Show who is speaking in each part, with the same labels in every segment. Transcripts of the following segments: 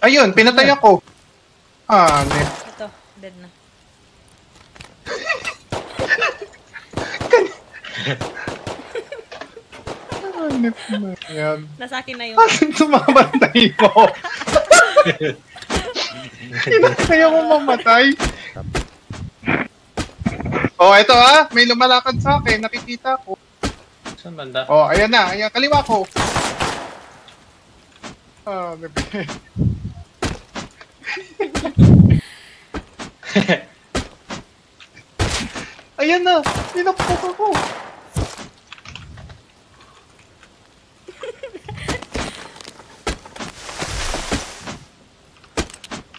Speaker 1: Ayun, pinatay ako. Hanep.
Speaker 2: Ito, dead na.
Speaker 1: Hanep na yan.
Speaker 2: Nasa akin na yun.
Speaker 1: Asin sumabantay mo? Pinatay ako mamatay. Oh, ito may lumalakad sa akin. Nakikita ko.
Speaker 3: Saan banda?
Speaker 1: Oh, ayan na. Ayan, kaliwa ko. Ayan na. Pinapok ako.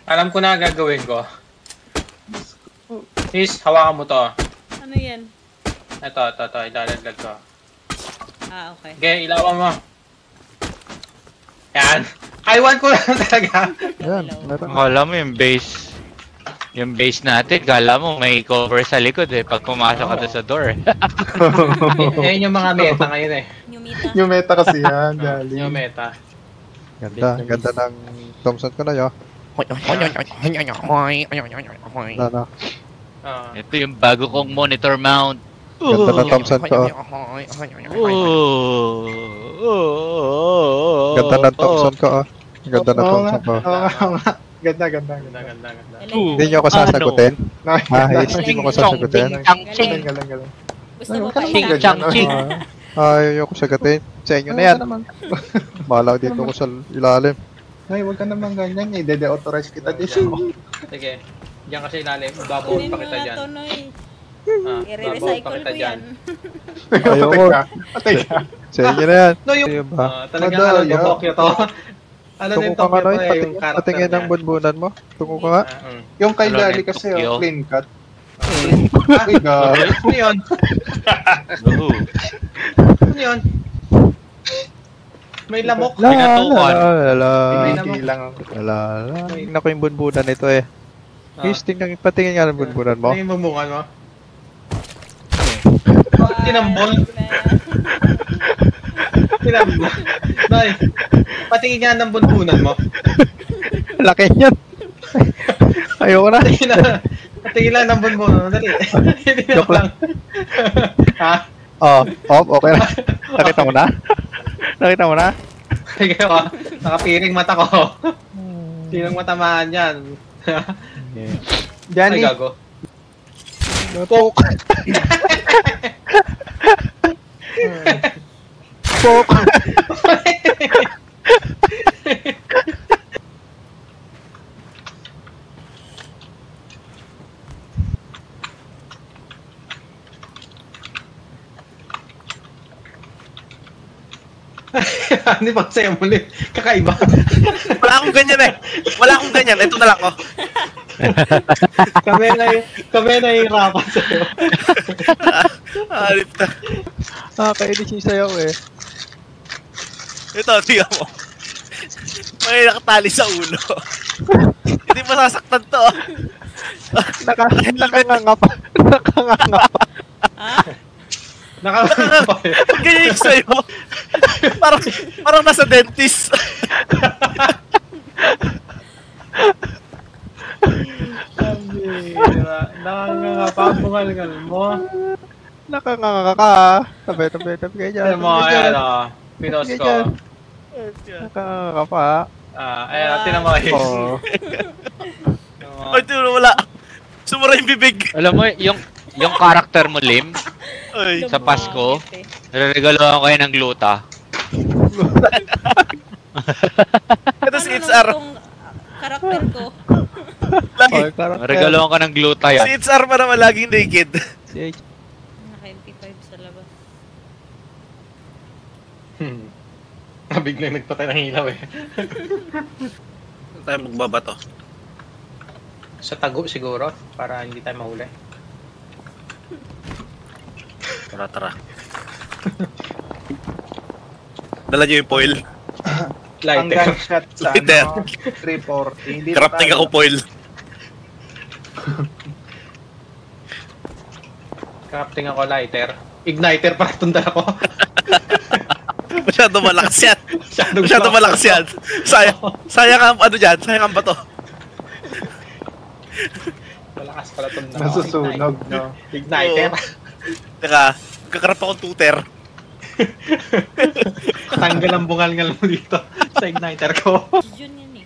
Speaker 3: Alam ko na gagawin ko. Sis, hawakan mo to.
Speaker 2: Ano yan?
Speaker 3: Ito. Ilalaglag ko.
Speaker 2: Okay.
Speaker 3: Okay, ilawan mo. Yan. I want ko lang talaga.
Speaker 4: Yan, meron.
Speaker 5: Kala mo yung base. Yung base natin, kala mo may cover sa likod pag pumasok ka doon sa door.
Speaker 3: Yan yung mga meta ngayon
Speaker 2: New meta.
Speaker 1: Yung meta kasi yan, galing.
Speaker 3: Yung meta.
Speaker 4: Ganda ng Thompson ko na yun. Ano?
Speaker 5: Ito yung bago kong monitor mount.
Speaker 4: Ganda ng Thompson ko. Ganda ng Thompson ko. Ganda ng Thompson ko.
Speaker 1: Ganda.
Speaker 4: Hindi nyo ako sasagutin? Hindi mo ako sasagutin?
Speaker 1: Galing.
Speaker 2: Gusto mo pa
Speaker 5: Ching,
Speaker 2: isa?
Speaker 5: chang, ching.
Speaker 4: Ayoko sagutin. Sa inyo na yan. Bala dito ko sa ilalim.
Speaker 1: Ay, huwag ka naman ganyan. Dede-authorize kita din.
Speaker 3: Sige. Diyan kasi ilalim. Babaw pa kita dyan.
Speaker 2: I-recycle ko yan.
Speaker 4: Ayoko.
Speaker 1: Patay ka.
Speaker 4: Sa inyo na yan.
Speaker 3: No, yung...
Speaker 4: Ayun ba?
Speaker 3: Talagang Tokyo to. Ano
Speaker 4: Tungo
Speaker 3: din
Speaker 4: ka nga
Speaker 3: Tokyo
Speaker 4: Noy,
Speaker 3: to yung character
Speaker 4: patingin ang bunbunan mo. Tungo ka nga.
Speaker 1: Yung kay
Speaker 5: Ano,
Speaker 1: Dali kasi,
Speaker 5: Tokyo?
Speaker 1: clean cut. Ay, God.
Speaker 3: Ano yun? Ano yun? May lamok.
Speaker 1: Hindi lang ako.
Speaker 4: Tingnan ko yung bunbunan nito Guys, patingin nga ng bunbunan mo.
Speaker 3: Ano yung bumungan mo? Tinambol. Tinambol. Nay, patingin nga ng bunbunan mo.
Speaker 4: Laki yan. Ayoko na.
Speaker 3: Patingin lang ng bunbunan mo. Dali.
Speaker 4: Joke lang.
Speaker 3: Ha?
Speaker 4: Okay na. Nakita mo na? Nakita mo na?
Speaker 3: Sige ko. Nakapiring mata ko. Sinong matamaan yan?
Speaker 1: Johnny.
Speaker 3: Ay, gago.
Speaker 4: Poke. Poke.
Speaker 3: Hindi pa sa'yo muli. Kakaiba.
Speaker 6: Wala akong ganyan. Ito na lang ko.
Speaker 3: Kami na hirapan sa'yo.
Speaker 6: Alit na.
Speaker 4: Nakakainis yung sayaw
Speaker 6: Ito, tingnan mo. May nakatali sa ulo. Hindi masasaktan to.
Speaker 4: Nakanganga pa.
Speaker 3: Nakakaiba.
Speaker 6: Ganyan yung sa'yo. Parang nasa dentist.
Speaker 3: Nakakapabungal mo.
Speaker 4: Nakanganga ka. Tabi kayo dyan.
Speaker 3: Alam mo, ayan pinos ko.
Speaker 4: Nakanganga ka pa.
Speaker 3: Ayan, tinan mo.
Speaker 6: Ay, tino, wala. Sumura yung bibig.
Speaker 5: Alam mo, yung character mo, Lim,
Speaker 6: Ay.
Speaker 5: sa Pasko, nare-regaloan ko kayo ng gluta.
Speaker 6: Ito si HR.
Speaker 2: Karakter ko.
Speaker 6: Lagi.
Speaker 5: Regaloan ka ng gluta
Speaker 6: Si
Speaker 5: yan.
Speaker 6: HR pa naman laging naked.
Speaker 2: Naka-MP5 sa labas.
Speaker 3: Biglang nagpatay ng ilaw
Speaker 6: Saan tayo magbabato?
Speaker 3: Sa tago siguro, para hindi tayo mahuli.
Speaker 6: Tara. Dala niyo yung foil.
Speaker 1: Ang
Speaker 3: Lighter.
Speaker 1: gunshot sa
Speaker 6: Lighter.
Speaker 1: 340. Hindi
Speaker 6: Crafting ako foil.
Speaker 3: Crafting ako lighter. Igniter para tunda ko.
Speaker 6: Masyado malakas yan. Masyado malakas yan. Sayang ang ano dyan. Sayang ang bato.
Speaker 3: Malakas pala itong
Speaker 1: Nasusunog, no?
Speaker 3: Igniter.
Speaker 6: Teka, kakarap akong tutor.
Speaker 3: Tanggal ang bungal-ngal mo dito sa igniter ko.
Speaker 2: Jun yan eh.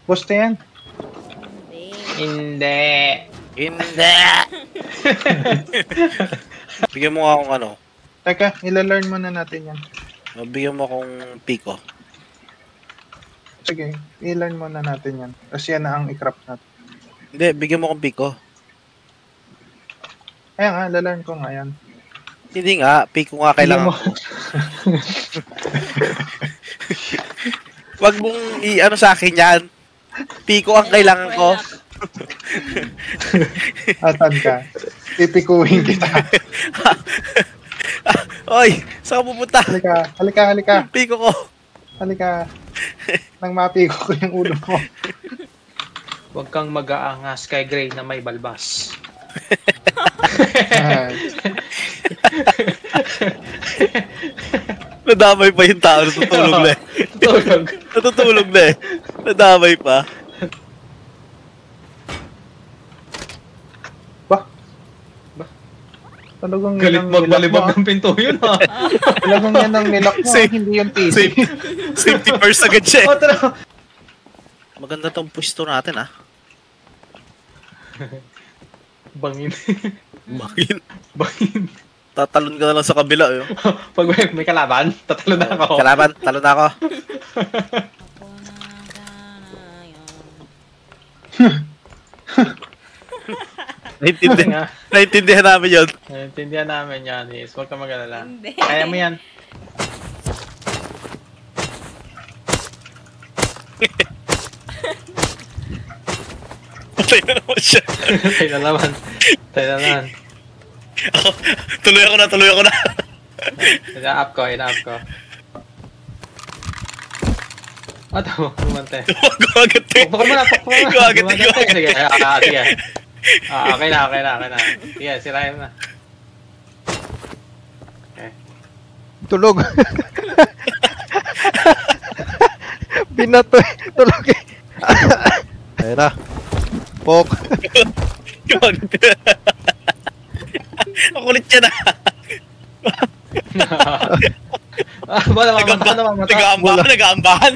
Speaker 1: Poste yan.
Speaker 2: Hindi.
Speaker 3: Hindi.
Speaker 6: Bigyan mo nga akong ano.
Speaker 1: Teka, ilalearn muna natin yan.
Speaker 6: Bigyan mo akong pico.
Speaker 1: Sige, i-learn muna natin yan. Tapos yan na ang i-craft natin.
Speaker 6: Hindi, bigyan mo akong pico.
Speaker 1: Ayan nga, lalearn ko nga yan.
Speaker 6: Hindi nga, pico nga kailangan ko. Wag mong i-ano sa akin yan. Pico ang kailangan ko.
Speaker 1: Asan ka? Pipikuhin kita.
Speaker 6: Oy, saan ka pupunta?
Speaker 1: Halika.
Speaker 6: Pico ko.
Speaker 1: Halika. Nang mapiko ko yung ulo mo.
Speaker 3: Huwag kang mag-aangas kay Gray na may balbas.
Speaker 6: Nadamay pa yung tao, natutulog na eh. Natutulog na eh. Nadamay pa.
Speaker 1: Talagang
Speaker 3: Galit magbalibag ng pinto yun ha.
Speaker 1: Talagang yan ang nilak mo,
Speaker 6: Safe.
Speaker 1: hindi yung PC.
Speaker 6: Safety first agad siya eh.
Speaker 3: O, tara.
Speaker 6: Maganda tong pwesto natin ah.
Speaker 3: Bangin.
Speaker 6: Bangin. Tatalon ka na lang sa kabila eh.
Speaker 3: Pag may kalaban, tatalo na ako.
Speaker 6: Kalaban, talo na ako.
Speaker 2: Ako na yun.
Speaker 6: Naintindihan namin yun.
Speaker 3: Naintindihan namin yan, Is. Huwag ka mag-alala.
Speaker 2: Hindi.
Speaker 3: Kaya mo yan.
Speaker 6: Patay na naman siya.
Speaker 3: Tayo na naman.
Speaker 6: Tuloy ako na.
Speaker 3: Ina-up ko. Bumante.
Speaker 6: Gumagati.
Speaker 3: Pukpok mo na.
Speaker 6: Gumagati.
Speaker 3: Sige, sige. Okay na. Sige, sirayan na. Okay.
Speaker 4: Tulog. Binato eh. Tulog eh. Ayun na. Pok.
Speaker 6: Gumagati. Ang kulit siya na. Nag-aambahan.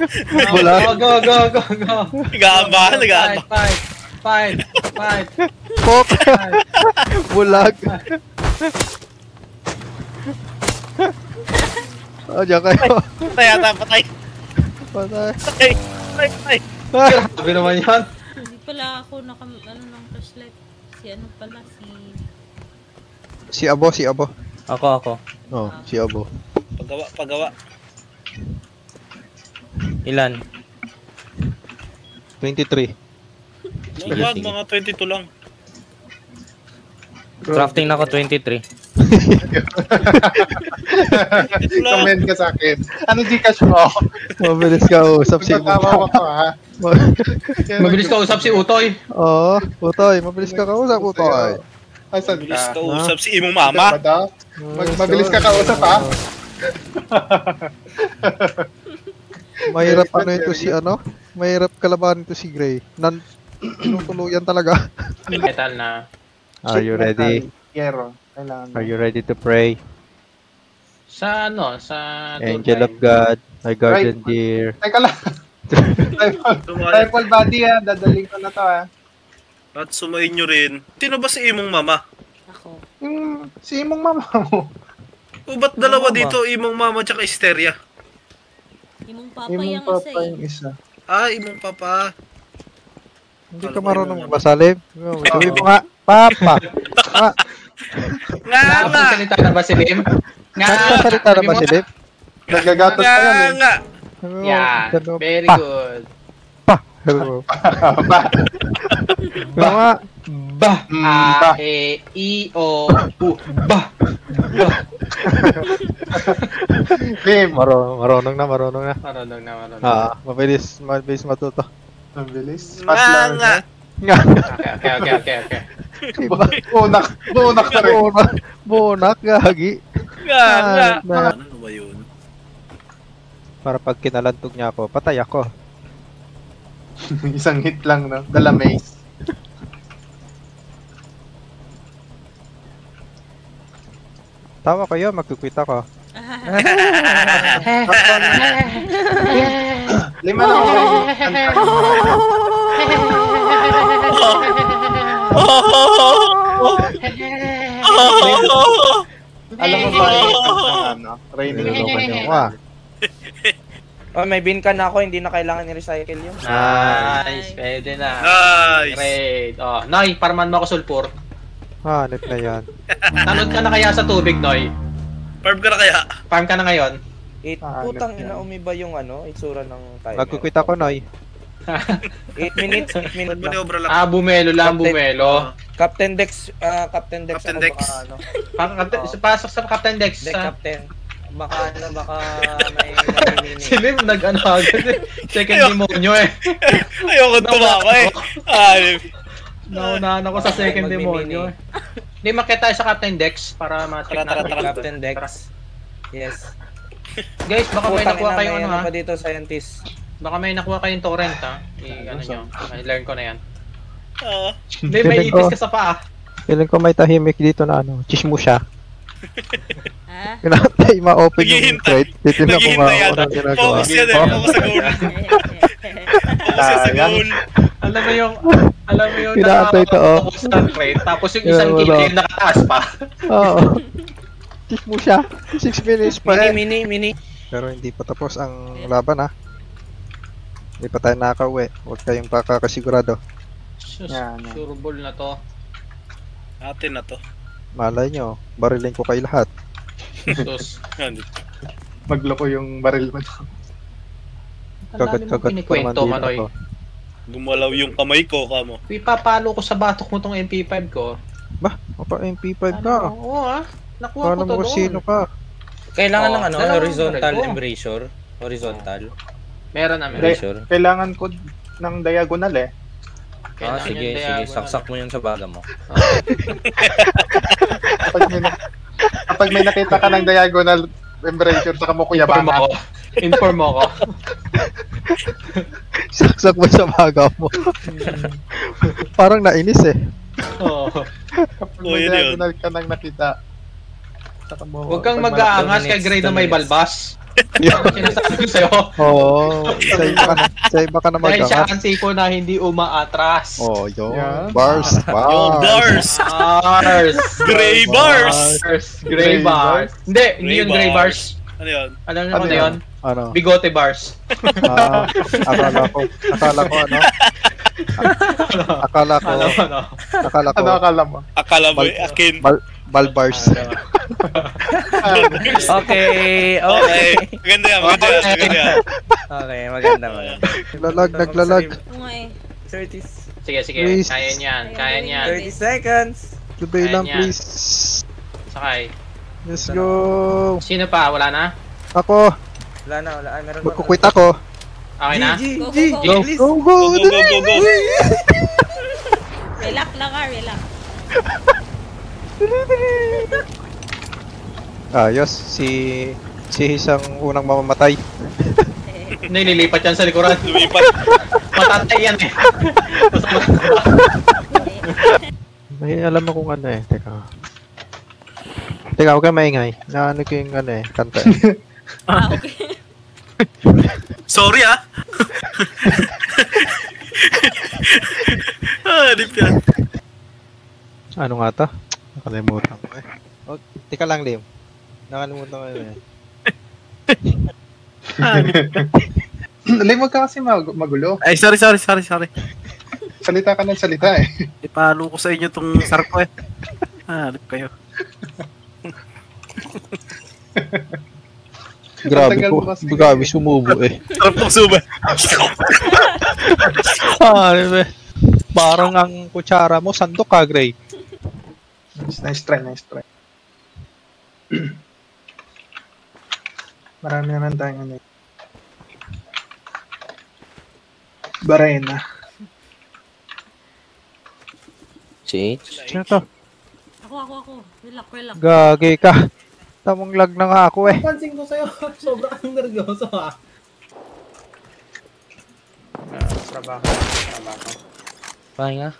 Speaker 4: Wala.
Speaker 3: Go.
Speaker 6: Nag-aambahan.
Speaker 3: Fight.
Speaker 4: Pok. Bulag. Oh, diyan kayo.
Speaker 6: Patay ata, patay.
Speaker 4: Patay.
Speaker 6: Patay.
Speaker 3: Grabe naman yan.
Speaker 2: Hindi pala ako ng flashlight. Si ano pala,
Speaker 4: Si Abo.
Speaker 7: Ako.
Speaker 4: Oh, si Abo.
Speaker 6: Pagawa.
Speaker 7: Ilan?
Speaker 4: 23.
Speaker 6: Wag, mga 22 lang.
Speaker 7: Crafting na ako 23.
Speaker 1: Comment ka sa akin. Ano Gcash mo?
Speaker 4: Mabilis ka usap si
Speaker 1: Magkakawa ko ha.
Speaker 3: Mabilis ka usap si Utoy.
Speaker 4: Oo, Utoy. Mabilis ka kausap, Utoy.
Speaker 1: Asan
Speaker 6: Bilis
Speaker 1: ka?
Speaker 6: ka usap si imong mama.
Speaker 1: Mabilis ka kausap ha.
Speaker 4: Mahirap ano ito si ano? Mahirap kalabanin ito si Gray. Tinutuluyan talaga.
Speaker 3: Metal na.
Speaker 4: Are you ready?
Speaker 1: Yero. Kailangan.
Speaker 4: Are you ready to pray?
Speaker 3: Sa
Speaker 4: Angel of God, my guardian dear.
Speaker 1: Teka lang. Rifle body ha. Dadaling ko na to ha.
Speaker 6: At sumayin nyo rin. Sino ba si imong mama?
Speaker 2: ako.
Speaker 1: Si imong mama mo.
Speaker 6: O ba't dalawa dito, imong mama tsaka Hysteria?
Speaker 2: Imong papa
Speaker 1: Imong
Speaker 2: yung
Speaker 1: papa
Speaker 2: isa
Speaker 1: yung isa.
Speaker 6: Ah, imong papa.
Speaker 4: Hindi ka marunong masalim. Sabi mo nga, Papa.
Speaker 6: Nga!
Speaker 3: Nakapagsalita na ba si Lim?
Speaker 4: Nagsasalita na ba si Lip?
Speaker 1: Nagagatos pa yan
Speaker 6: Nga!
Speaker 3: Yeah, very
Speaker 4: Pa.
Speaker 3: good.
Speaker 4: Hello.
Speaker 1: Ba.
Speaker 3: Ba.
Speaker 1: Ba.
Speaker 3: E, I, O, U. Ba.
Speaker 1: Lim.
Speaker 4: Marunong na.
Speaker 3: Marunong na.
Speaker 4: Mabilis matuto.
Speaker 1: Ang bilis.
Speaker 6: Nga!
Speaker 4: Nga.
Speaker 3: Okay.
Speaker 1: Bunak na rin.
Speaker 4: Bunak, gagi.
Speaker 6: Nga!
Speaker 4: Na.
Speaker 6: Ano ba yun?
Speaker 4: Para pag kinalantog niya ako, patay ako.
Speaker 1: Isang hit lang, no? Dala maze.
Speaker 4: Tawa kayo, magkukwit ako.
Speaker 1: Lima lang ako. Alam mo ba yung ano? Raining
Speaker 4: Nilolokan niyo ako ah.
Speaker 7: Oh, may bin ka na ako, hindi na kailangan i-recycle yun.
Speaker 3: Nice, pwede na.
Speaker 6: Nice!
Speaker 3: Great. Oh, Noy, parman mo ako sulpur.
Speaker 4: Hanip na yan.
Speaker 3: Tanod ka na kaya sa tubig, Noy?
Speaker 6: Farm ka na kaya?
Speaker 3: Farm ka na ngayon?
Speaker 7: Putang ina, umiba yung itsura ng timer.
Speaker 4: Magkukwit ako, Noy.
Speaker 7: 8 minutes, 8 minutes lang.
Speaker 6: Maniobra lang.
Speaker 3: Ah, bumelo lang, bumelo.
Speaker 7: Captain Dex, Captain Dex.
Speaker 6: Captain
Speaker 7: ako
Speaker 6: Dex.
Speaker 3: Pasok sa Captain Dex.
Speaker 7: Dex
Speaker 3: ah.
Speaker 7: Captain. Baka may namimini.
Speaker 3: Si Lim nag-ano agad. Second demonyo eh.
Speaker 6: Ayoko tumama eh.
Speaker 3: Naunahan ako sa second demonyo eh. Hindi, makita tayo sa Captain Dex para ma-check
Speaker 6: Tara,
Speaker 3: natin.
Speaker 7: Captain Dex. Yes.
Speaker 3: Guys, baka may
Speaker 7: Putang
Speaker 3: nakuha
Speaker 7: ina,
Speaker 3: kayong
Speaker 7: may
Speaker 3: ano ha.
Speaker 7: pa dito, scientist.
Speaker 3: Baka may nakuha kayong torrent ha. I-ano nyo. I-learn ko na yan.
Speaker 6: Oo.
Speaker 3: Hindi, may
Speaker 4: Feeling ko-
Speaker 3: ipis ka sa paa.
Speaker 4: Feeling ko may tahimik dito na ano, chismo siya.
Speaker 2: Ah?
Speaker 4: Pinatay ma-open yung
Speaker 6: Naghihintay.
Speaker 4: crate. Titignan ko nga
Speaker 6: Naghihintay
Speaker 4: ako
Speaker 6: yata.
Speaker 4: ng ginagawa.
Speaker 6: Focus yan eh. Focus sa goal. Focus yan sa goal.
Speaker 3: Alam mo yung
Speaker 4: Pinaantay to, oh.
Speaker 3: nakakapagpapos ng crate, tapos yung isang
Speaker 4: Yeah,
Speaker 3: kill
Speaker 4: wala.
Speaker 3: yung nakataas pa.
Speaker 4: Oo. Chismo siya. 6 minutes pa eh.
Speaker 7: Mini.
Speaker 4: Pero hindi pa tapos ang laban ha. Hindi pa tayo nakaka-uwi. Huwag kayong pakakasigurado.
Speaker 1: Yan, yan.
Speaker 3: Sure ball na to.
Speaker 6: Atin na to.
Speaker 4: Malay nyo, barilin ko kayo lahat.
Speaker 3: Sus.
Speaker 1: Magloko yung baril mo.
Speaker 4: Kagat-kagat pa naman
Speaker 3: Kinikwento,
Speaker 4: dito
Speaker 3: Manoy.
Speaker 4: ako.
Speaker 6: Gumalaw yung kamay ko, kamo.
Speaker 3: Ipapalo ko sa batok mo tong MP5 ko.
Speaker 4: Mapa MP5 ka.
Speaker 3: Oo ah. Nakuha
Speaker 4: Kala
Speaker 3: ko to
Speaker 4: mo kung
Speaker 3: doon.
Speaker 4: sino ka.
Speaker 7: Kailangan
Speaker 3: Oh,
Speaker 7: ng
Speaker 3: dalawang
Speaker 7: horizontal
Speaker 3: baril ko.
Speaker 7: embrasure. Horizontal.
Speaker 3: Meron na, meron.
Speaker 7: Embrasure.
Speaker 1: Kailangan ko ng diagonal eh.
Speaker 3: Kailangan
Speaker 7: Sige,
Speaker 3: yung
Speaker 7: sige.
Speaker 3: diagonal.
Speaker 7: Saksak mo yun sa baga mo.
Speaker 1: Kapag may nakita ka ng diagonal embrasure sa
Speaker 3: Inform
Speaker 1: kamukuyabangan.
Speaker 3: ako. Inform mo ako.
Speaker 4: Saksak mo sa baga mo. Parang nainis eh.
Speaker 3: Oo.
Speaker 1: Kapag
Speaker 6: Oh,
Speaker 1: may
Speaker 6: yun yun.
Speaker 1: diagonal ka nang nakita. sa kamukuyabangan.
Speaker 3: Huwag kang
Speaker 1: Pag
Speaker 3: mag-aangas kay
Speaker 7: 2
Speaker 3: Gray na may
Speaker 7: minutes.
Speaker 3: balbas. Sinasabi ko sa'yo.
Speaker 4: Oo. Sa iba ka na
Speaker 3: Dahil siya
Speaker 4: mag-angas.
Speaker 3: ang tipo na hindi umaatras.
Speaker 4: Oh, yun.
Speaker 1: Yan.
Speaker 4: Bars.
Speaker 6: Yung
Speaker 4: Bars.
Speaker 6: bars!
Speaker 3: Bars.
Speaker 6: Gray bars!
Speaker 3: Gray bars. Hindi, hindi
Speaker 6: Gray
Speaker 3: yung gray bars.
Speaker 6: Ano yun?
Speaker 3: Alam niyo
Speaker 1: Ano
Speaker 3: ano yun?
Speaker 4: Ano?
Speaker 3: Bigote bars.
Speaker 4: Akala ko ano? Akala ko,
Speaker 3: Alam mo, no?
Speaker 4: akala ko,
Speaker 1: Ano akala mo?
Speaker 6: Akala mo eh, akin.
Speaker 4: balbars.
Speaker 7: Okay.
Speaker 6: Okay. Maganda yan, maganda yan, maganda yan.
Speaker 7: Okay, maganda.
Speaker 4: Naglalag.
Speaker 2: Oo nga eh.
Speaker 7: 30
Speaker 3: Sige, sige.
Speaker 4: Please.
Speaker 3: Kaya niyan. Kaya niyan.
Speaker 7: 30 seconds.
Speaker 4: Subay lang,
Speaker 3: Ayan yan.
Speaker 4: please.
Speaker 3: Sakay.
Speaker 4: Let's go.
Speaker 3: Sino pa? Wala na?
Speaker 4: Ako,
Speaker 7: Wala na. Ay, meron
Speaker 4: magkukwit ako.
Speaker 3: Okay na?
Speaker 2: Go,
Speaker 7: G,
Speaker 2: go,
Speaker 7: G,
Speaker 2: go.
Speaker 7: please.
Speaker 4: Go, go,
Speaker 6: Go, go, go, go, go.
Speaker 2: Relax lang ka, relax.
Speaker 4: Ayos, si isang unang mamamatay.
Speaker 3: Nililipat yan sa likuran.
Speaker 6: Lumipat.
Speaker 3: Matatay yan eh.
Speaker 4: May alam mo kung ano eh. Teka, huwag kang maingay. Naano ko yung ano eh, kanta eh.
Speaker 2: Okay.
Speaker 6: Sorry ah. Dip yan.
Speaker 4: Ano nga to? Nakalimutan ko eh. Oh, teka lang, Lim. Nakalimutan ko yun eh.
Speaker 1: Lim, wag ka kasi magulo.
Speaker 6: Ay, sorry.
Speaker 1: Salita ka ng salita eh.
Speaker 6: Ipalo ko sa inyo tong sarko eh. Dip kayo.
Speaker 4: Grabe
Speaker 1: Tagal
Speaker 4: ko.
Speaker 1: mo kasi.
Speaker 4: Grabe, sumubo eh.
Speaker 6: Sarap tong suba.
Speaker 4: Diba? Parang ang kutsara mo, sandok ka, Gray.
Speaker 1: Nice try, nice try. Marami naman tayong ano. Barena.
Speaker 7: Change.
Speaker 4: Sino to?
Speaker 2: Ako. Relax.
Speaker 4: Gagi ka. Tamang lag na nga ako eh.
Speaker 3: Pansin ko sa'yo, sobra kang nervyoso ha.
Speaker 7: Trabaho.
Speaker 8: Pahinga.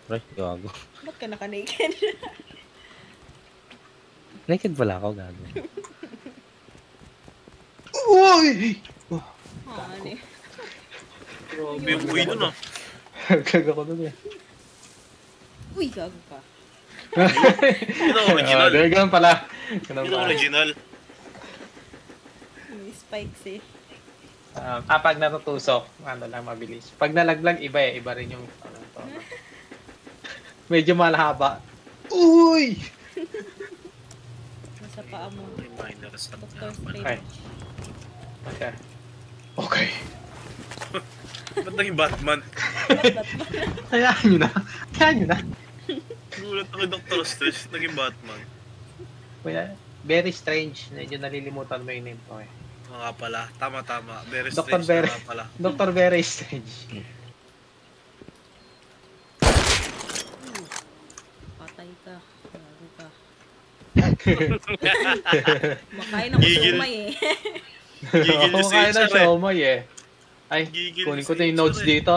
Speaker 8: Pre, gago.
Speaker 2: Ba't ka naka-naked?
Speaker 8: Naked pala ako, gago.
Speaker 3: Uy!
Speaker 2: Ano eh.
Speaker 6: Grabe yung buhay nun ah.
Speaker 3: Gaga ko dun eh.
Speaker 2: Uy, gago ka.
Speaker 6: Yun ang original.
Speaker 3: Ganun pala. Ganun
Speaker 6: Yun ang
Speaker 3: pala.
Speaker 6: original.
Speaker 2: May spikes eh.
Speaker 3: Pag natutusok, ano lang mabilis. Pag nalaglag, iba eh. Iba rin yung medyo malahaba. Uy!
Speaker 2: Nasa paa mo.
Speaker 6: Reminder sa
Speaker 2: Dr.
Speaker 3: Okay.
Speaker 2: Strange.
Speaker 3: Okay. Okay.
Speaker 6: Ba't naging Batman?
Speaker 3: Hayaan nyo na. Hayaan nyo na.
Speaker 6: Gulat ako yung Dr. Strange, naging Batman.
Speaker 3: Kuya, very strange. Medyo nalilimutan mo yung name ko eh.
Speaker 6: Oo nga pala, tama. Very
Speaker 3: Dr.
Speaker 6: strange
Speaker 3: Very.
Speaker 6: na nga pala.
Speaker 3: Dr. Very Strange.
Speaker 2: Patay ka. Gago ka. Makain ako
Speaker 6: Gigil.
Speaker 2: sumay eh.
Speaker 6: Gigil yung
Speaker 3: Kaya na
Speaker 6: Caesar eh.
Speaker 3: siomay eh. Ay,
Speaker 6: Gigil
Speaker 3: kunin
Speaker 6: si
Speaker 3: ko na yung
Speaker 6: Caesar
Speaker 3: notes
Speaker 6: eh.
Speaker 3: dito.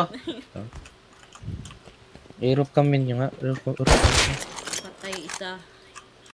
Speaker 8: I-roof kami nyo nga. Roof kami.
Speaker 2: Patay isa.